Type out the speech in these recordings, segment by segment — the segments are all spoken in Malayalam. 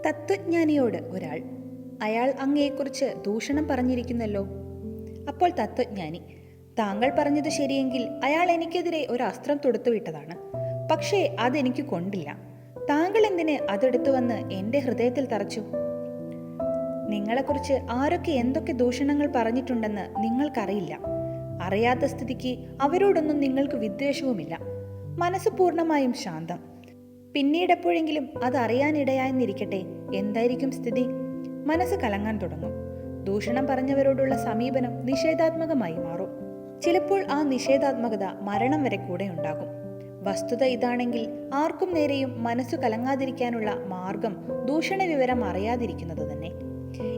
തത്വജ്ഞാനിയോട് ഒരാൾ, അയാൾ അങ്ങയെക്കുറിച്ച് ദൂഷണം പറഞ്ഞിരിക്കുന്നല്ലോ. അപ്പോൾ തത്വജ്ഞാനി, താങ്കൾ പറഞ്ഞത് ശരിയെങ്കിൽ അയാൾ എനിക്കെതിരെ ഒരു അസ്ത്രം തൊടുത്തുവിട്ടതാണ്. പക്ഷേ അതെനിക്ക് കൊണ്ടില്ല. താങ്കൾ എന്തിന് അതെടുത്തു വന്ന് എൻ്റെ ഹൃദയത്തിൽ തറച്ചു? നിങ്ങളെക്കുറിച്ച് ആരൊക്കെ എന്തൊക്കെ ദൂഷണങ്ങൾ പറഞ്ഞിട്ടുണ്ടെന്ന് നിങ്ങൾക്കറിയില്ല. അറിയാത്ത സ്ഥിതിക്ക് അവരോടൊന്നും നിങ്ങൾക്ക് വിദ്വേഷവുമില്ല. മനസ്സ് പൂർണ്ണമായും ശാന്തം. പിന്നീടെപ്പോഴെങ്കിലും അതറിയാനിടയായെന്നിരിക്കട്ടെ, എന്തായിരിക്കും സ്ഥിതി? മനസ്സ് കലങ്ങാൻ തുടങ്ങും. ദൂഷണം പറഞ്ഞവരോടുള്ള സമീപനം നിഷേധാത്മകമായി മാറും. ചിലപ്പോൾ ആ നിഷേധാത്മകത മരണം വരെ കൂടെ ഉണ്ടാകും. വസ്തുത ഇതാണെങ്കിൽ ആർക്കും നേരെയും മനസ്സു കലങ്ങാതിരിക്കാനുള്ള മാർഗം ദൂഷണ വിവരം അറിയാതിരിക്കുന്നത് തന്നെ.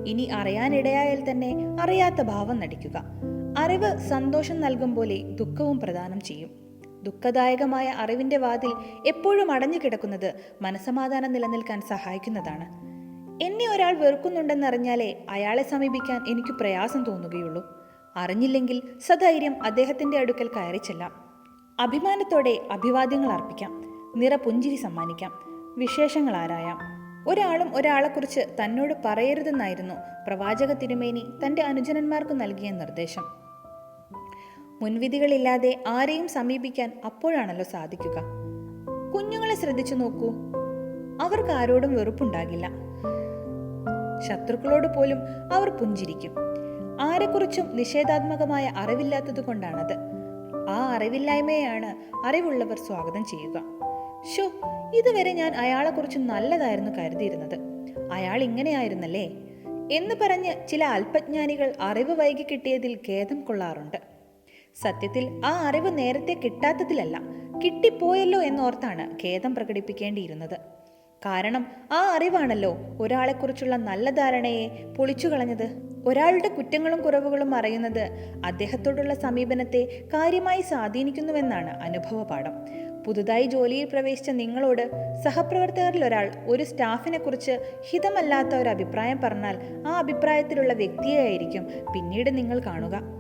ഇനി അറിയാനിടയായാൽ തന്നെ അറിയാത്ത ഭാവം നടിക്കുക. അറിവ് സന്തോഷം നൽകും പോലെ ദുഃഖവും പ്രദാനം ചെയ്യും. ദുഃഖദായകമായ അറിവിന്റെ വാതിൽ എപ്പോഴും അടഞ്ഞു കിടക്കുന്നത് മനസമാധാനം നിലനിൽക്കാൻ സഹായിക്കുന്നതാണ്. എന്നെ ഒരാൾ വെറുക്കുന്നുണ്ടെന്നറിഞ്ഞാലേ അയാളെ സമീപിക്കാൻ എനിക്ക് പ്രയാസം തോന്നുകയുള്ളൂ. അറിഞ്ഞില്ലെങ്കിൽ സധൈര്യം അദ്ദേഹത്തിന്റെ അടുക്കൽ കയറി ചെല്ലാം. അഭിമാനത്തോടെ അഭിവാദ്യങ്ങൾ അർപ്പിക്കാം, നിറപുഞ്ചിരി സമ്മാനിക്കാം, വിശേഷങ്ങൾ ആരായാം. ഒരാളും ഒരാളെക്കുറിച്ച് തന്നോട് പറയരുതെന്നായിരുന്നു പ്രവാചക തിരുമേനി തന്റെ അനുജനന്മാർക്ക് നൽകിയ നിർദ്ദേശം. മുൻവിധികളില്ലാതെ ആരെയും സമീപിക്കാൻ അപ്പോഴാണല്ലോ സാധിക്കുക. കുഞ്ഞുങ്ങളെ ശ്രദ്ധിച്ചു നോക്കൂ. അവർക്ക് ആരോടും വെറുപ്പുണ്ടാകില്ല. ശത്രുക്കളോട് പോലും അവർ പുഞ്ചിരിക്കും. ആരെക്കുറിച്ചും നിഷേധാത്മകമായ അറിവില്ലാത്തത് കൊണ്ടാണത്. ആ അറിവില്ലായ്മയാണ് അറിവുള്ളവർ സ്വാഗതം ചെയ്യുക. ഷോ, ഇതുവരെ ഞാൻ അയാളെക്കുറിച്ച് നല്ലതായിരുന്നു കരുതിയിരുന്നത്. അയാൾ ഇങ്ങനെയായിരുന്നല്ലേ എന്ന് പറഞ്ഞ് ചില അല്പജ്ഞാനികൾ അറിവ് വൈകി കിട്ടിയതിൽ ഖേദം കൊള്ളാറുണ്ട്. സത്യത്തിൽ ആ അറിവ് നേരത്തെ കിട്ടാത്തതിലല്ല, കിട്ടിപ്പോയല്ലോ എന്നോർത്താണ് ഖേദം പ്രകടിപ്പിക്കേണ്ടിയിരുന്നത്. കാരണം ആ അറിവാണല്ലോ ഒരാളെക്കുറിച്ചുള്ള നല്ല ധാരണയെ പൊളിച്ചു കളഞ്ഞത്. ഒരാളുടെ കുറ്റങ്ങളും കുറവുകളും അറിയുന്നത് അദ്ദേഹത്തോടുള്ള സമീപനത്തെ കാര്യമായി സ്വാധീനിക്കുന്നുവെന്നാണ് അനുഭവപാഠം. പുതുതായി ജോലിയിൽ പ്രവേശിച്ച നിങ്ങളോട് സഹപ്രവർത്തകരിൽ ഒരാൾ ഒരു സ്റ്റാഫിനെ കുറിച്ച് ഹിതമല്ലാത്ത ഒരു അഭിപ്രായം പറഞ്ഞാൽ ആ അഭിപ്രായത്തിലുള്ള വ്യക്തിയെയായിരിക്കും പിന്നീട് നിങ്ങൾ കാണുക.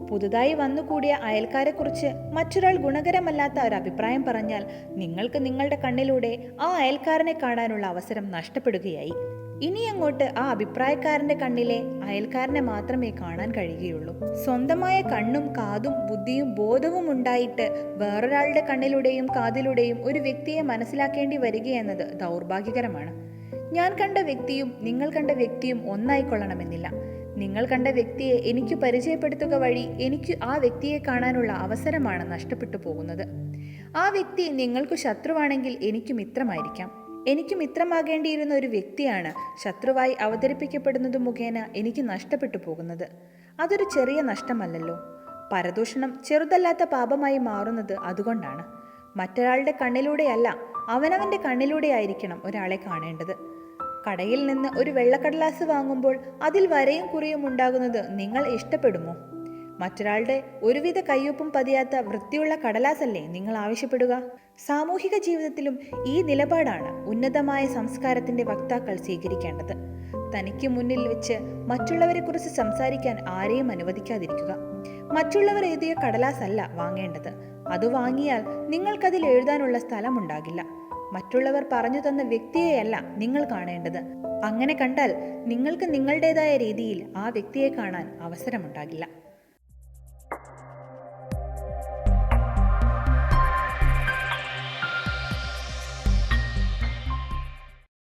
പുതുതായി വന്നുകൂടിയ അയൽക്കാരെക്കുറിച്ച് മറ്റൊരാൾ ഗുണകരമല്ലാത്ത ഒരു അഭിപ്രായം പറഞ്ഞാൽ നിങ്ങൾക്ക് നിങ്ങളുടെ കണ്ണിലൂടെ ആ അയൽക്കാരനെ കാണാനുള്ള അവസരം നഷ്ടപ്പെടുകയായി. ഇനി അങ്ങോട്ട് ആ അഭിപ്രായക്കാരന്റെ കണ്ണിലെ അയൽക്കാരനെ മാത്രമേ കാണാൻ കഴിയുകയുള്ളൂ. സ്വന്തമായ കണ്ണും കാതും ബുദ്ധിയും ബോധവും ഉണ്ടായിട്ട് വേറൊരാളുടെ കണ്ണിലൂടെയും കാതിലൂടെയും ഒരു വ്യക്തിയെ മനസ്സിലാക്കേണ്ടി വരികയെന്നത് ദൗർഭാഗ്യകരമാണ്. ഞാൻ കണ്ട വ്യക്തിയും നിങ്ങൾ കണ്ട വ്യക്തിയും ഒന്നായിക്കൊള്ളണമെന്നില്ല. നിങ്ങൾ കണ്ട വ്യക്തിയെ എനിക്ക് പരിചയപ്പെടുത്തുക വഴി എനിക്ക് ആ വ്യക്തിയെ കാണാനുള്ള അവസരമാണ് നഷ്ടപ്പെട്ടു പോകുന്നത്. ആ വ്യക്തി നിങ്ങൾക്ക് ശത്രുവാണെങ്കിൽ എനിക്ക് മിത്രമായിരിക്കാം. എനിക്ക് മിത്രമാകേണ്ടിയിരുന്ന ഒരു വ്യക്തിയാണ് ശത്രുവായി അവതരിപ്പിക്കപ്പെടുന്നത് മുഖേന എനിക്ക് നഷ്ടപ്പെട്ടു പോകുന്നത്. അതൊരു ചെറിയ നഷ്ടമല്ലല്ലോ. പരദൂഷണം ചെറുതല്ലാത്ത പാപമായി മാറുന്നത് അതുകൊണ്ടാണ്. മറ്റൊരാളുടെ കണ്ണിലൂടെയല്ല, അവനവന്റെ കണ്ണിലൂടെ ആയിരിക്കണം ഒരാളെ കാണേണ്ടത്. കടയിൽ നിന്ന് ഒരു വെള്ളക്കടലാസ് വാങ്ങുമ്പോൾ അതിൽ വരയും കുറിയും ഉണ്ടാകുന്നത് നിങ്ങൾ ഇഷ്ടപ്പെടുമോ? മറ്റൊരാളുടെ ഒരുവിധ കയ്യൊപ്പും പതിയാത്ത വൃത്തിയുള്ള കടലാസല്ലേ നിങ്ങൾ ആവശ്യപ്പെടുക? സാമൂഹിക ജീവിതത്തിലും ഈ നിലപാടാണ് ഉന്നതമായ സംസ്കാരത്തിന്റെ വക്താക്കൾ സ്വീകരിക്കേണ്ടത്. തനിക്ക് മുന്നിൽ വെച്ച് മറ്റുള്ളവരെ കുറിച്ച് സംസാരിക്കാൻ ആരെയും അനുവദിക്കാതിരിക്കുക. മറ്റുള്ളവർ എഴുതിയ കടലാസല്ല വാങ്ങേണ്ടത്. അത് വാങ്ങിയാൽ നിങ്ങൾക്കതിൽ എഴുതാനുള്ള സ്ഥലമുണ്ടാകില്ല. മറ്റുള്ളവർ പറഞ്ഞു തന്ന വ്യക്തിയെയല്ല നിങ്ങൾ കാണേണ്ടത്. അങ്ങനെ കണ്ടാൽ നിങ്ങൾക്ക് നിങ്ങളുടേതായ രീതിയിൽ ആ വ്യക്തിയെ കാണാൻ അവസരമുണ്ടാകില്ല.